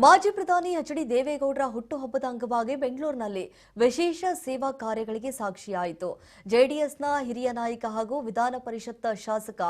ಮಾಜಿ ಪ್ರಧಾನಿ ಎಚ್.ಡಿ. ದೇವೇಗೌಡರ ಹುಟ್ಟುಹಬ್ಬದ ಅಂಗವಾಗಿ ಬೆಂಗಳೂರಿನಲ್ಲಿ ವಿಶೇಷ ಸೇವಾ ಕಾರ್ಯಗಳಿಗೆ ಸಾಕ್ಷಿಯಾಯಿತು. ಜೆಡಿಎಸ್ನ ಹಿರಿಯ ನಾಯಕ ಹಾಗೂ ವಿಧಾನ ಪರಿಷತ್ ಶಾಸಕ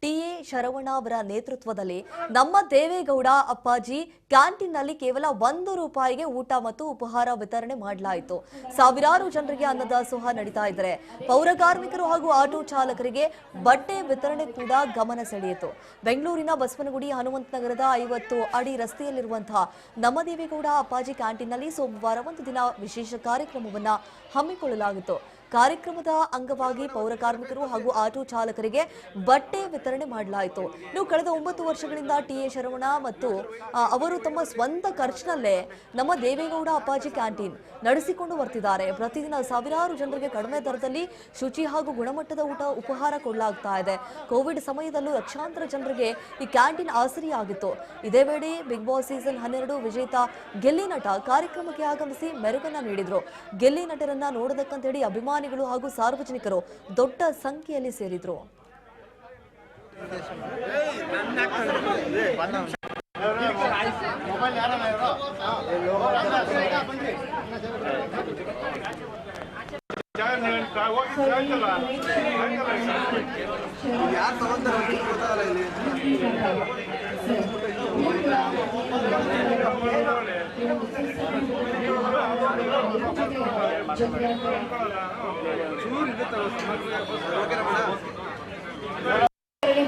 ಟಿ.ಎ. ಶರವಣ ಅವರ ನೇತೃತ್ವದಲ್ಲಿ ನಮ್ಮ ದೇವೇಗೌಡ ಅಪ್ಪಾಜಿ ಕ್ಯಾಂಟೀನ್ನಲ್ಲಿ ಕೇವಲ ₹1 ಊಟ ಮತ್ತು ಉಪಹಾರ ವಿತರಣೆ ಮಾಡಲಾಯಿತು. ಸಾವಿರಾರು ಜನರಿಗೆ ಅನ್ನದಾಸೋಹ ನಡೀತಾ ಇದ್ದಾರೆ. ಪೌರ ಕಾರ್ಮಿಕರು ಹಾಗೂ ಆಟೋ ಚಾಲಕರಿಗೆ ಬಟ್ಟೆ ವಿತರಣೆ ಕೂಡ ಗಮನ ಸೆಳೆಯಿತು. ಬೆಂಗಳೂರಿನ ಬಸವನಗುಡಿ ಹನುಮಂತನಗರದ 50 ಅಡಿ ರಸ್ತೆಯಲ್ಲಿರುವಂತಹ ನಮ್ಮ ದೇವೇಗೌಡ ಅಪ್ಪಾಜಿ ಕ್ಯಾಂಟೀನ್ನಲ್ಲಿ ಸೋಮವಾರ ಒಂದು ದಿನ ವಿಶೇಷ ಕಾರ್ಯಕ್ರಮವನ್ನು ಹಮ್ಮಿಕೊಳ್ಳಲಾಗಿತ್ತು. ಕಾರ್ಯಕ್ರಮದ ಅಂಗವಾಗಿ ಪೌರ ಕಾರ್ಮಿಕರು ಹಾಗೂ ಆಟೋ ಚಾಲಕರಿಗೆ ಬಟ್ಟೆ ವಿತರಣೆ ಮಾಡಲಾಯಿತು. ಕಳೆದ 9 ವರ್ಷಗಳಿಂದ ಟಿ.ಎ. ಶರವಣ ಮತ್ತು ಅವರು ತಮ್ಮ ಸ್ವಂತ ಖರ್ಚಿನಲ್ಲೇ ನಮ್ಮ ದೇವೇಗೌಡ ಅಪ್ಪಾಜಿ ಕ್ಯಾಂಟೀನ್ ನಡೆಸಿಕೊಂಡು ಬರ್ತಿದ್ದಾರೆ. ಪ್ರತಿದಿನ ಸಾವಿರಾರು ಜನರಿಗೆ ಕಡಿಮೆ ದರದಲ್ಲಿ ಶುಚಿ ಹಾಗೂ ಗುಣಮಟ್ಟದ ಉಪಹಾರ ಕೊಡಲಾಗ್ತಾ ಇದೆ. ಕೋವಿಡ್ ಸಮಯದಲ್ಲೂ ಲಕ್ಷಾಂತರ ಜನರಿಗೆ ಈ ಕ್ಯಾಂಟೀನ್ ಆಸರಿಯಾಗಿತ್ತು. ಇದೇ ವೇಳೆ ಬಿಗ್ ಬಾಸ್ ಸೀಸನ್ 12 ವಿಜೇತ ಗೆಲ್ಲಿ ನಟ ಕಾರ್ಯಕ್ರಮಕ್ಕೆ ಆಗಮಿಸಿ ಮೆರುಗನ್ನ ನೀಡಿದ್ರು. ಗೆಲ್ಲಿ ನಟರನ್ನ ನೋಡೋದಕ್ಕಂತೇಳಿ ಅಭಿಮಾನಿಗಳು ಹಾಗೂ ಸಾರ್ವಜನಿಕರು ದೊಡ್ಡ ಸಂಖ್ಯೆಯಲ್ಲಿ ಸೇರಿದ್ರು.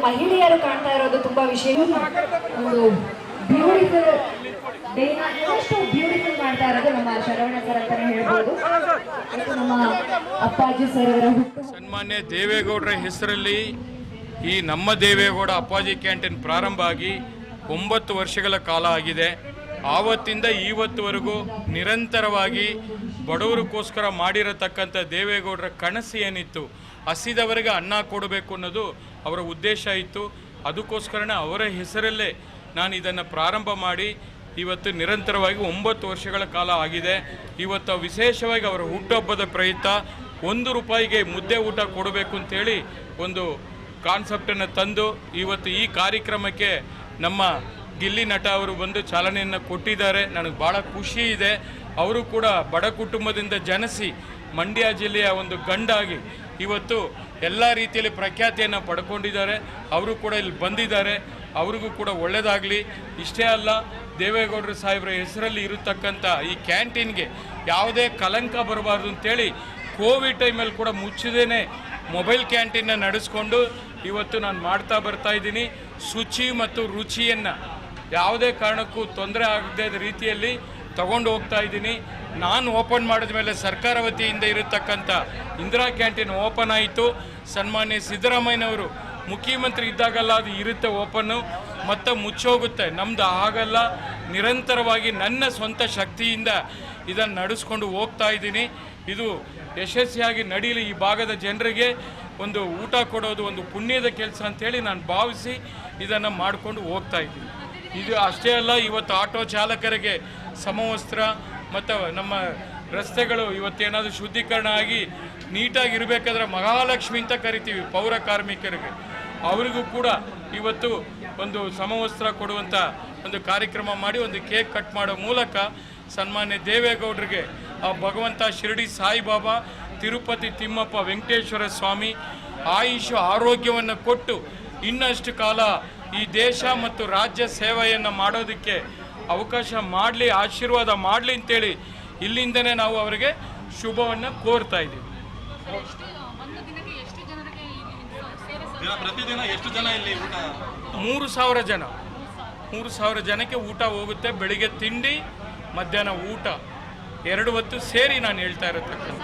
ಮಹಿಳೆಯರು ಕಾಣ್ತಾ ಇರೋದು ತುಂಬಾ ವಿಶೇಷ. ಒಂದು ಬ್ಯೂಟಿಫುಲ್ ಡೇನ ಎಷ್ಟು ಬ್ಯೂಟಿಫುಲ್ ಮಾಡ್ತಾ ಇರೋದು ನಮ್ಮ ಶರವಣ ಸರ್ ಅಂತಾನೆ ಹೇಳ್ಬೋದು. ನಮ್ಮ ಅಪ್ಪಾಜಿ ಸರ್ ಅವರ ಸನ್ಮಾನ್ಯ ದೇವೇಗೌಡರ ಹೆಸರಲ್ಲಿ ಈ ನಮ್ಮ ದೇವೇಗೌಡ ಅಪ್ಪಾಜಿ ಕ್ಯಾಂಟೀನ್ ಪ್ರಾರಂಭ ಆಗಿ 9 ವರ್ಷಗಳ ಕಾಲ ಆಗಿದೆ. ಆವತ್ತಿಂದ ಇವತ್ತುವರೆಗೂ ನಿರಂತರವಾಗಿ ಬಡವರಿಗೋಸ್ಕರ ಮಾಡಿರತಕ್ಕಂಥ ದೇವೇಗೌಡರ ಕನಸು ಏನಿತ್ತು, ಹಸಿದವರಿಗೆ ಅನ್ನ ಕೊಡಬೇಕು ಅನ್ನೋದು ಅವರ ಉದ್ದೇಶ ಇತ್ತು. ಅದಕ್ಕೋಸ್ಕರನೇ ಅವರ ಹೆಸರಲ್ಲೇ ನಾನು ಇದನ್ನು ಪ್ರಾರಂಭ ಮಾಡಿ ಇವತ್ತು ನಿರಂತರವಾಗಿ 9 ವರ್ಷಗಳ ಕಾಲ ಆಗಿದೆ. ಇವತ್ತು ವಿಶೇಷವಾಗಿ ಅವರ ಹುಟ್ಟುಹಬ್ಬದ ಪ್ರಯುಕ್ತ ₹1 ಮುದ್ದೆ ಊಟ ಕೊಡಬೇಕು ಅಂತೇಳಿ ಒಂದು ಕಾನ್ಸೆಪ್ಟನ್ನು ತಂದು ಇವತ್ತು ಈ ಕಾರ್ಯಕ್ರಮಕ್ಕೆ ನಮ್ಮ ಗಿಲ್ಲಿ ನಟ ಅವರು ಬಂದು ಚಾಲನೆಯನ್ನು ಕೊಟ್ಟಿದ್ದಾರೆ. ನನಗೆ ಭಾಳ ಖುಷಿ ಇದೆ. ಅವರು ಕೂಡ ಬಡ ಕುಟುಂಬದಿಂದ ಜನಿಸಿ ಮಂಡ್ಯ ಜಿಲ್ಲೆಯ ಒಂದು ಗಂಡಾಗಿ ಇವತ್ತು ಎಲ್ಲ ರೀತಿಯಲ್ಲಿ ಪ್ರಖ್ಯಾತಿಯನ್ನು ಪಡ್ಕೊಂಡಿದ್ದಾರೆ. ಅವರು ಕೂಡ ಇಲ್ಲಿ ಬಂದಿದ್ದಾರೆ. ಅವ್ರಿಗೂ ಕೂಡ ಒಳ್ಳೆಯದಾಗಲಿ. ಇಷ್ಟೇ ಅಲ್ಲ, ದೇವೇಗೌಡರ ಸಾಹೇಬರ ಹೆಸರಲ್ಲಿ ಇರತಕ್ಕಂಥ ಈ ಕ್ಯಾಂಟೀನ್ಗೆ ಯಾವುದೇ ಕಲಂಕ ಬರಬಾರ್ದು ಅಂತೇಳಿ ಕೋವಿಡ್ ಟೈಮಲ್ಲಿ ಕೂಡ ಮುಚ್ಚದೇನೆ ಮೊಬೈಲ್ ಕ್ಯಾಂಟೀನ್ನ ನಡೆಸ್ಕೊಂಡು ಇವತ್ತು ನಾನು ಮಾಡ್ತಾ ಬರ್ತಾಯಿದ್ದೀನಿ. ಶುಚಿ ಮತ್ತು ರುಚಿಯನ್ನು ಯಾವುದೇ ಕಾರಣಕ್ಕೂ ತೊಂದರೆ ಆಗದೇ ರೀತಿಯಲ್ಲಿ ತಗೊಂಡು ಹೋಗ್ತಾ ಇದ್ದೀನಿ. ನಾನು ಓಪನ್ ಮಾಡಿದ ಮೇಲೆ ಸರ್ಕಾರ ವತಿಯಿಂದ ಇರತಕ್ಕಂಥ ಇಂದಿರಾ ಕ್ಯಾಂಟೀನ್ ಓಪನ್ ಆಯಿತು. ಸನ್ಮಾನ್ಯ ಸಿದ್ದರಾಮಯ್ಯನವರು ಮುಖ್ಯಮಂತ್ರಿ ಇದ್ದಾಗಲ್ಲ ಅದು ಇರುತ್ತೆ ಓಪನ್ನು, ಮತ್ತು ಮುಚ್ಚೋಗುತ್ತೆ. ನಮ್ಮದು ಆಗಲ್ಲ. ನಿರಂತರವಾಗಿ ನನ್ನ ಸ್ವಂತ ಶಕ್ತಿಯಿಂದ ಇದನ್ನು ನಡೆಸ್ಕೊಂಡು ಹೋಗ್ತಾ ಇದ್ದೀನಿ. ಇದು ಯಶಸ್ವಿಯಾಗಿ ನಡೀಲಿ. ಈ ಭಾಗದ ಜನರಿಗೆ ಒಂದು ಊಟ ಕೊಡೋದು ಒಂದು ಪುಣ್ಯದ ಕೆಲಸ ಅಂಥೇಳಿ ನಾನು ಭಾವಿಸಿ ಇದನ್ನು ಮಾಡಿಕೊಂಡು ಹೋಗ್ತಾ ಇದ್ದೀನಿ. ಇದು ಅಷ್ಟೇ ಅಲ್ಲ, ಇವತ್ತು ಆಟೋ ಚಾಲಕರಿಗೆ ಸಮವಸ್ತ್ರ ಮತ್ತು ನಮ್ಮ ರಸ್ತೆಗಳು ಇವತ್ತೇನಾದರೂ ಶುದ್ಧೀಕರಣ ಆಗಿ ನೀಟಾಗಿರಬೇಕಾದ್ರೆ ಮಹಾಲಕ್ಷ್ಮಿ ಅಂತ ಕರಿತೀವಿ ಪೌರ ಕಾರ್ಮಿಕರಿಗೆ. ಅವರಿಗೂ ಕೂಡ ಇವತ್ತು ಒಂದು ಸಮವಸ್ತ್ರ ಕೊಡುವಂಥ ಒಂದು ಕಾರ್ಯಕ್ರಮ ಮಾಡಿ ಒಂದು ಕೇಕ್ ಕಟ್ ಮಾಡೋ ಮೂಲಕ ಸನ್ಮಾನ್ಯ ದೇವೇಗೌಡರಿಗೆ ಆ ಭಗವಂತ ಶಿರಡಿ ಸಾಯಿಬಾಬಾ, ತಿರುಪತಿ ತಿಮ್ಮಪ್ಪ ವೆಂಕಟೇಶ್ವರ ಸ್ವಾಮಿ ಆಯುಷು ಆರೋಗ್ಯವನ್ನು ಕೊಟ್ಟು ಇನ್ನಷ್ಟು ಕಾಲ ಈ ದೇಶ ಮತ್ತು ರಾಜ್ಯ ಸೇವೆಯನ್ನು ಮಾಡೋದಕ್ಕೆ ಅವಕಾಶ ಮಾಡಲಿ, ಆಶೀರ್ವಾದ ಮಾಡಲಿ ಅಂತೇಳಿ ಇಲ್ಲಿಂದನೇ ನಾವು ಅವರಿಗೆ ಶುಭವನ್ನು ಕೋರ್ತಾ ಇದ್ದೀವಿ. ಪ್ರತಿದಿನ ಎಷ್ಟು ಜನ ಇಲ್ಲಿ ಊಟ? 3,000 ಜನ. 3,000 ಜನಕ್ಕೆ ಊಟ ಹೋಗುತ್ತೆ. ಬೆಳಿಗ್ಗೆ ತಿಂಡಿ, ಮಧ್ಯಾಹ್ನ ಊಟ, 2 ಹೊತ್ತು ಸೇರಿ ನಾನು ಹೇಳ್ತಾ ಇರತಕ್ಕಂಥ.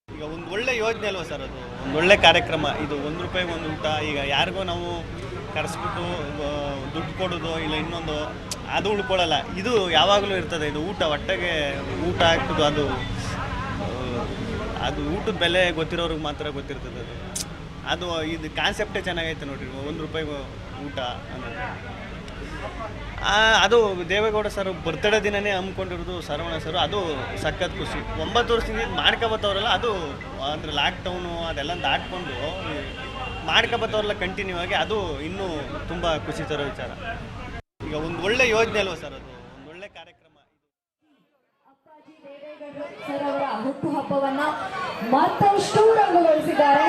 ಈಗ ಒಂದು ಒಳ್ಳೆ ಯೋಜನೆ ಅಲ್ವಾ ಸರ್ ಅದು? ಒಂದು ಒಳ್ಳೆ ಕಾರ್ಯಕ್ರಮ ಇದು. ₹1 ಒಂದು ಊಟ. ಈಗ ಯಾರಿಗೋ ನಾವು ಕರೆಸ್ಬಿಟ್ಟು ದುಡ್ಡು ಕೊಡೋದು ಇಲ್ಲ ಇನ್ನೊಂದು ಅದು ಉಳ್ಕೊಳ್ಳಲ್ಲ. ಇದು ಯಾವಾಗಲೂ ಇರ್ತದೆ. ಇದು ಊಟ ಹೊಟ್ಟೆಗೆ ಊಟ ಹಾಕ್ಬಿಟ್ಟು ಅದು ಊಟದ ಬೆಲೆ ಗೊತ್ತಿರೋರಿಗೆ ಮಾತ್ರ ಗೊತ್ತಿರ್ತದೆ. ಅದು ಇದು ಕಾನ್ಸೆಪ್ಟೇ ಚೆನ್ನಾಗೈತೆ ನೋಡಿರಿ. ₹1 ಊಟ ಅನ್ನೋದು ಅದು ದೇವೇಗೌಡ ಸರ್ ಬರ್ತ್ಡೇ ದಿನನೇ ಹಮ್ಮಿಕೊಂಡಿರೋದು ಶರವಣ ಸರ್. ಅದು ಸಖತ್ ಖುಷಿ. 9 ವರ್ಷದಿಂದ ಮಾಡ್ಕೊಬತ್ತವ್ರಲ್ಲ, ಅದು ಅಂದರೆ ಲಾಕ್ಡೌನು ಅದೆಲ್ಲ ದಾಟ್ಕೊಂಡು ಮಾಡ್ಕೊಬತ್ತವ್ರಲ್ಲ ಕಂಟಿನ್ಯೂ ಆಗಿ, ಅದು ಇನ್ನೂ ತುಂಬ ಖುಷಿ ತರೋ ವಿಚಾರ. ಈಗ ಒಂದು ಒಳ್ಳೆ ಯೋಜನೆ ಅಲ್ವಾ ಸರ್ ಅದು? ಒಂದು ಒಳ್ಳೆ ಕಾರ್ಯ. ಹುಟ್ಟುಹಬ್ಬವನ್ನ ಮತ್ತಷ್ಟು ರಂಗುಗೊಳಿಸಿದ್ದಾರೆ.